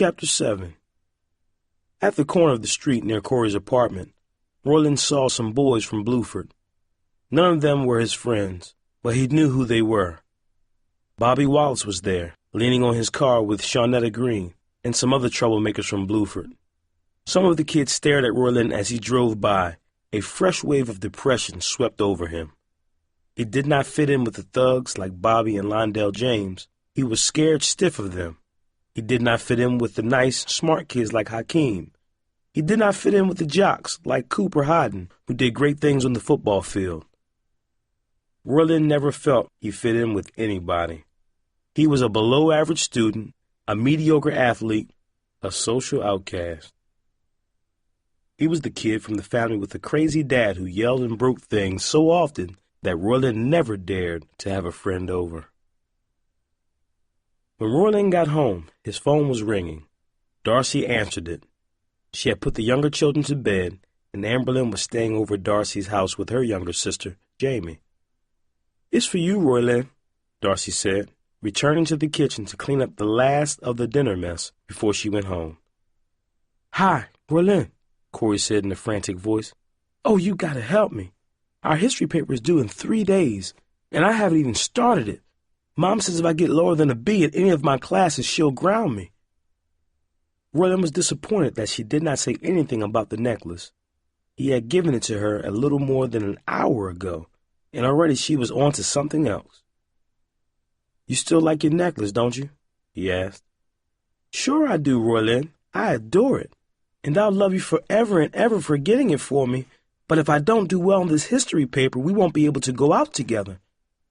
Chapter 7. At the corner of the street near Corey's apartment, Roylin saw some boys from Bluford. None of them were his friends, but he knew who they were. Bobby Wallace was there, leaning on his car with Shawnetta Green and some other troublemakers from Bluford. Some of the kids stared at Roylin as he drove by. A fresh wave of depression swept over him. He did not fit in with the thugs like Bobby and Londell James. He was scared stiff of them. He did not fit in with the nice, smart kids like Hakeem. He did not fit in with the jocks like Cooper Hodden, who did great things on the football field. Roylin never felt he fit in with anybody. He was a below-average student, a mediocre athlete, a social outcast. He was the kid from the family with a crazy dad who yelled and broke things so often that Roylin never dared to have a friend over. When Roylin got home, his phone was ringing. Darcy answered it. She had put the younger children to bed, and Amberlyn was staying over at Darcy's house with her younger sister, Jamie. "It's for you, Roylin," Darcy said, returning to the kitchen to clean up the last of the dinner mess before she went home. "Hi, Roylin," Corey said in a frantic voice. "Oh, you gotta help me. Our history paper is due in 3 days, and I haven't even started it. Mom says if I get lower than a B in any of my classes, she'll ground me." Roylin was disappointed that she did not say anything about the necklace. He had given it to her a little more than an hour ago, and already she was on to something else. "You still like your necklace, don't you?" he asked. "Sure I do, Roylin. I adore it. And I'll love you forever and ever for getting it for me. But if I don't do well on this history paper, we won't be able to go out together.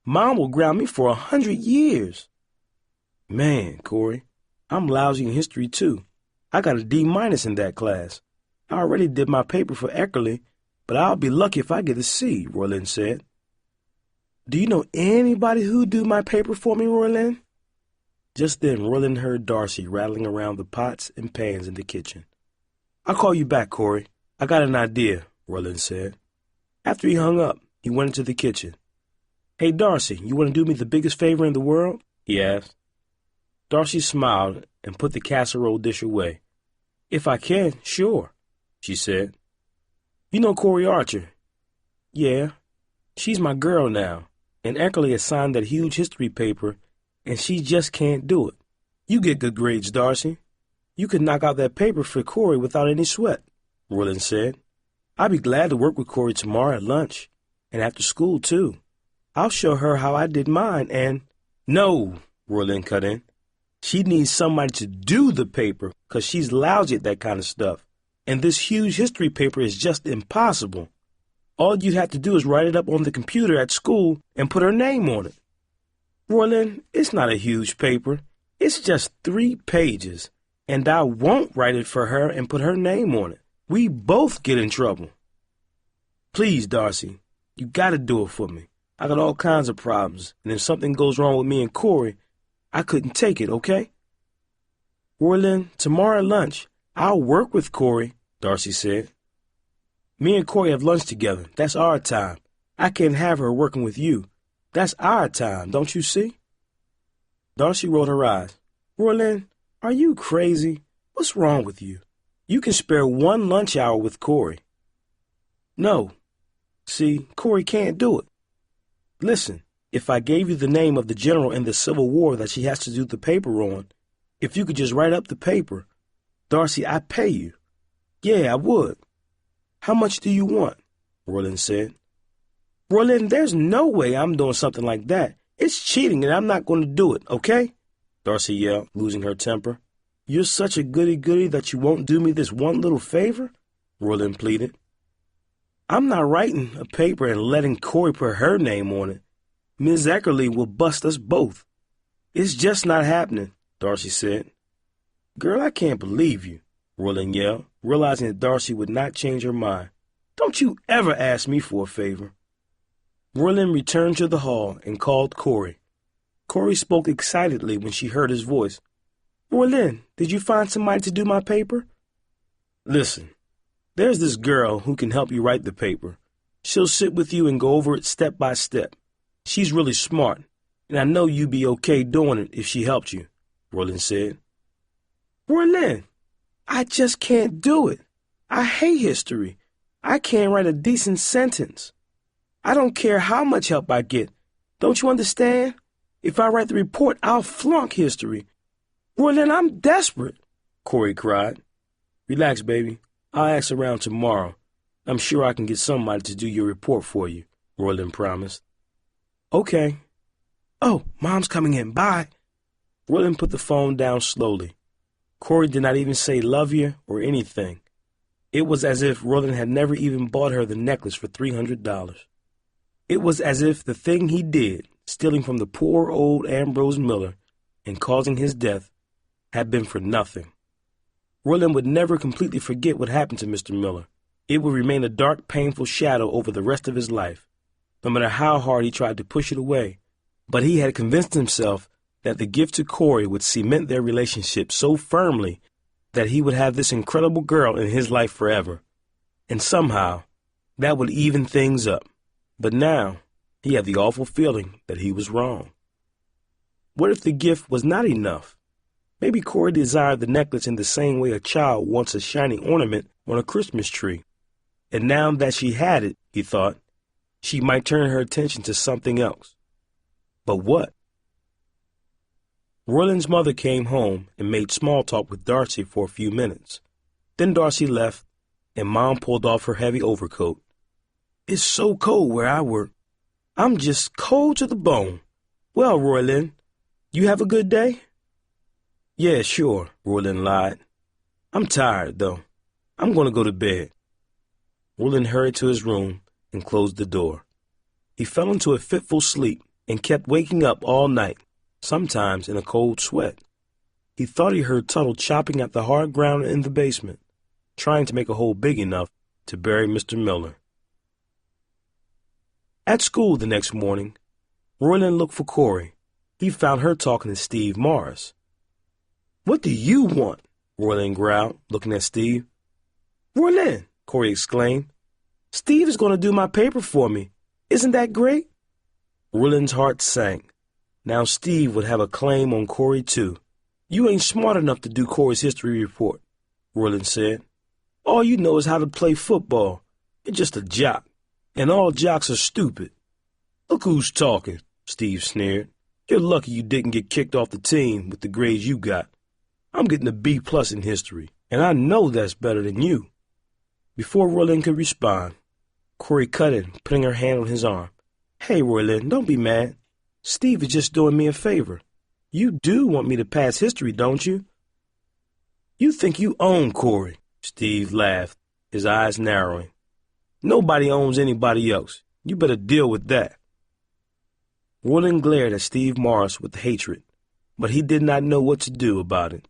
Mom will ground me for 100 years. Man, Corey, I'm lousy in history, too. I got a D- in that class. I already did my paper for Eckerly, but I'll be lucky if I get a C, Roylin said. "Do you know anybody who'd do my paper for me, Roylin?" Just then, Roylin heard Darcy rattling around the pots and pans in the kitchen. "I'll call you back, Corey. I got an idea," Roylin said. After he hung up, he went into the kitchen. "Hey, Darcy, you want to do me the biggest favor in the world?" he asked. Darcy smiled and put the casserole dish away. "If I can, sure," she said. "You know Corey Archer?" "Yeah. She's my girl now, and Eckerly has signed that huge history paper, and she just can't do it. You get good grades, Darcy. You could knock out that paper for Corey without any sweat," Roylin said. "I'd be glad to work with Corey tomorrow at lunch, and after school, too. I'll show her how I did mine, and—" "No," Roylin cut in. "She needs somebody to do the paper, 'cause she's lousy at that kind of stuff, and this huge history paper is just impossible. All you'd have to do is write it up on the computer at school and put her name on it." "Roylin, it's not a huge paper. It's just 3 pages, and I won't write it for her and put her name on it. We both get in trouble." "Please, Darcy, you gotta do it for me. I got all kinds of problems, and if something goes wrong with me and Corey, I couldn't take it, okay?" "Roylin, tomorrow at lunch, I'll work with Corey," Darcy said. "Me and Corey have lunch together. That's our time. I can't have her working with you. That's our time, don't you see?" Darcy rolled her eyes. "Roylin, are you crazy? What's wrong with you? You can spare 1 lunch hour with Corey." "No. See, Corey can't do it. Listen, if I gave you the name of the general in the Civil War that she has to do the paper on, if you could just write up the paper, Darcy, I'd pay you. Yeah, I would." "How much do you want?" Roylin said. "Roylin, there's no way I'm doing something like that. It's cheating, and I'm not going to do it, okay?" Darcy yelled, losing her temper. "You're such a goody-goody that you won't do me this one little favor?" Roylin pleaded. "I'm not writing a paper and letting Corey put her name on it. Ms. Eckerly will bust us both." "It's just not happening," Darcy said. "Girl, I can't believe you," Roylin yelled, realizing that Darcy would not change her mind. "Don't you ever ask me for a favor." Roylin returned to the hall and called Corey. Corey spoke excitedly when she heard his voice. "Roylin, did you find somebody to do my paper?" "Listen, there's this girl who can help you write the paper. She'll sit with you and go over it step by step. She's really smart, and I know you'd be okay doing it if she helped you," Roylin said. Roylin, I just can't do it. I hate history. I can't write a decent sentence. I don't care how much help I get. Don't you understand? If I write the report, I'll flunk history. Roylin, I'm desperate, Corey cried. Relax, baby. I'll ask around tomorrow. I'm sure I can get somebody to do your report for you, Roylin promised. Okay. Oh, Mom's coming in. Bye. Roylin put the phone down slowly. Corey did not even say love you or anything. It was as if Roylin had never even bought her the necklace for $300. It was as if the thing he did, stealing from the poor old Ambrose Miller and causing his death, had been for nothing. Roylin would never completely forget what happened to Mr. Miller. It would remain a dark, painful shadow over the rest of his life, no matter how hard he tried to push it away. But he had convinced himself that the gift to Corey would cement their relationship so firmly that he would have this incredible girl in his life forever. And somehow, that would even things up. But now, he had the awful feeling that he was wrong. What if the gift was not enough? Maybe Corey desired the necklace in the same way a child wants a shiny ornament on a Christmas tree. And now that she had it, he thought, she might turn her attention to something else. But what? Roylin's mother came home and made small talk with Darcy for a few minutes. Then Darcy left, and Mom pulled off her heavy overcoat. It's so cold where I work. I'm just cold to the bone. Well, Roylin, you have a good day? Yeah, sure, Roylin lied. I'm tired, though. I'm going to go to bed. Roylin hurried to his room and closed the door. He fell into a fitful sleep and kept waking up all night, sometimes in a cold sweat. He thought he heard Tuttle chopping at the hard ground in the basement, trying to make a hole big enough to bury Mr. Miller. At school the next morning, Roylin looked for Corey. He found her talking to Steve Morris. What do you want? Roylin growled, looking at Steve. Roylin, Corey exclaimed. Steve is going to do my paper for me. Isn't that great? Roylin's heart sank. Now Steve would have a claim on Corey, too. You ain't smart enough to do Corey's history report, Roylin said. All you know is how to play football. You're just a jock, and all jocks are stupid. Look who's talking, Steve sneered. You're lucky you didn't get kicked off the team with the grades you got. I'm getting a B+ in history, and I know that's better than you. Before Roylin could respond, Corey cut in, putting her hand on his arm. Hey, Roylin, don't be mad. Steve is just doing me a favor. You do want me to pass history, don't you? You think you own Corey, Steve laughed, his eyes narrowing. Nobody owns anybody else. You better deal with that. Roylin glared at Steve Morris with hatred, but he did not know what to do about it.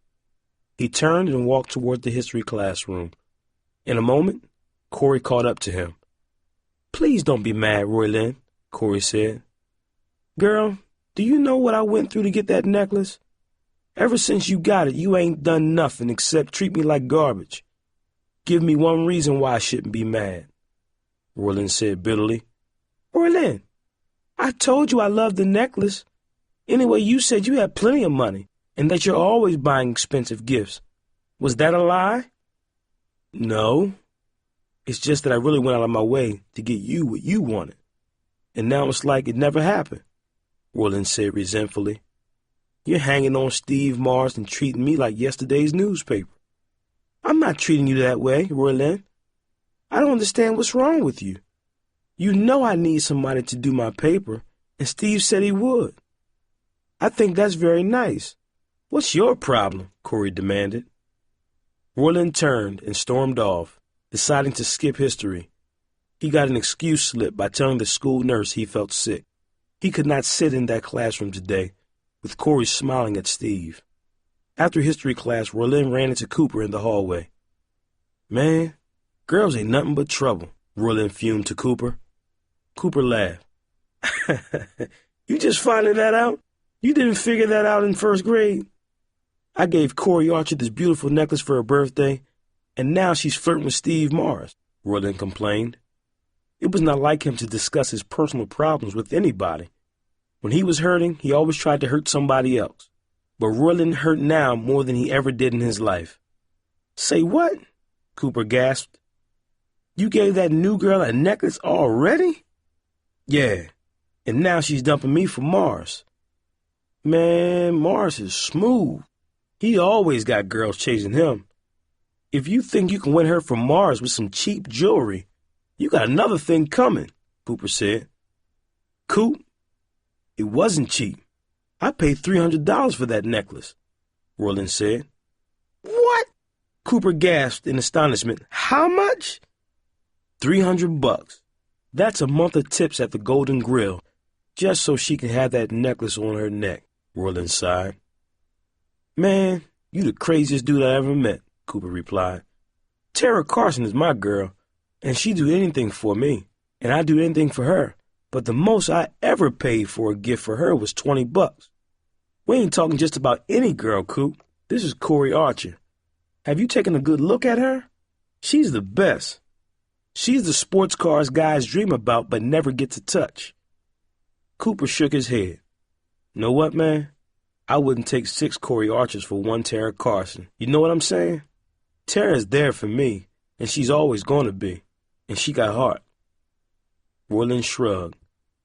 He turned and walked toward the history classroom. In a moment, Corey caught up to him. Please don't be mad, Roylin, Corey said. Girl, do you know what I went through to get that necklace? Ever since you got it, you ain't done nothing except treat me like garbage. Give me one reason why I shouldn't be mad, Roylin said bitterly. Roylin, I told you I loved the necklace. Anyway, you said you had plenty of money and that you're always buying expensive gifts. Was that a lie? No. It's just that I really went out of my way to get you what you wanted. And now it's like it never happened, Roylin said resentfully. You're hanging on Steve Morris and treating me like yesterday's newspaper. I'm not treating you that way, Roylin. I don't understand what's wrong with you. You know I need somebody to do my paper, and Steve said he would. I think that's very nice. What's your problem? Corey demanded. Roylin turned and stormed off, deciding to skip history. He got an excuse slip by telling the school nurse he felt sick. He could not sit in that classroom today, with Corey smiling at Steve. After history class, Roylin ran into Cooper in the hallway. Man, girls ain't nothing but trouble, Roylin fumed to Cooper. Cooper laughed. You just finding that out? You didn't figure that out in first grade? I gave Corey Archer this beautiful necklace for her birthday, and now she's flirting with Steve Morris, Roylin complained. It was not like him to discuss his personal problems with anybody. When he was hurting, he always tried to hurt somebody else. But Roylin hurt now more than he ever did in his life. "Say what?" Cooper gasped. "You gave that new girl a necklace already?" "Yeah, and now she's dumping me for Mars." "Man, Mars is smooth. He always got girls chasing him. If you think you can win her from Mars with some cheap jewelry, you got another thing coming," Cooper said. "Coop, it wasn't cheap. I paid $300 for that necklace," Roylin said. "What?" Cooper gasped in astonishment. "How much?" $300. That's a month of tips at the Golden Grill, just so she can have that necklace on her neck," Roylin sighed. "Man, you the craziest dude I ever met," Cooper replied. "Tara Carson is my girl, and she'd do anything for me, and I'd do anything for her. But the most I ever paid for a gift for her was $20. We ain't talking just about any girl, Coop. This is Corey Archer. Have you taken a good look at her? She's the best. She's the sports cars guys dream about but never get to touch." Cooper shook his head. "Know what, man? I wouldn't take 6 Corey Archers for one Tara Carson. You know what I'm saying? Tara's there for me, and she's always going to be. And she got heart." Roylin shrugged.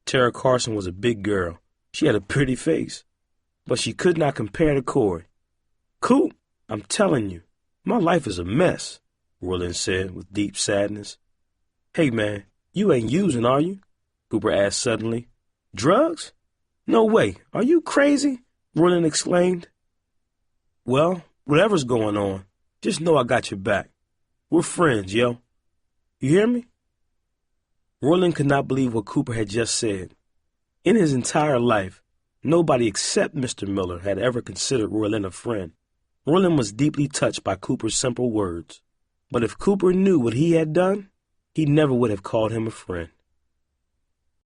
Tara Carson was a big girl. She had a pretty face, but she could not compare to Corey. "Coop, I'm telling you, my life is a mess," Roylin said with deep sadness. "Hey, man, you ain't using, are you?" Cooper asked suddenly. "Drugs? No way. Are you crazy?" Roylin exclaimed. "Well, whatever's going on, just know I got your back. We're friends, yo. You hear me?" Roylin could not believe what Cooper had just said. In his entire life, nobody except Mr. Miller had ever considered Roylin a friend. Roylin was deeply touched by Cooper's simple words. But if Cooper knew what he had done, he never would have called him a friend.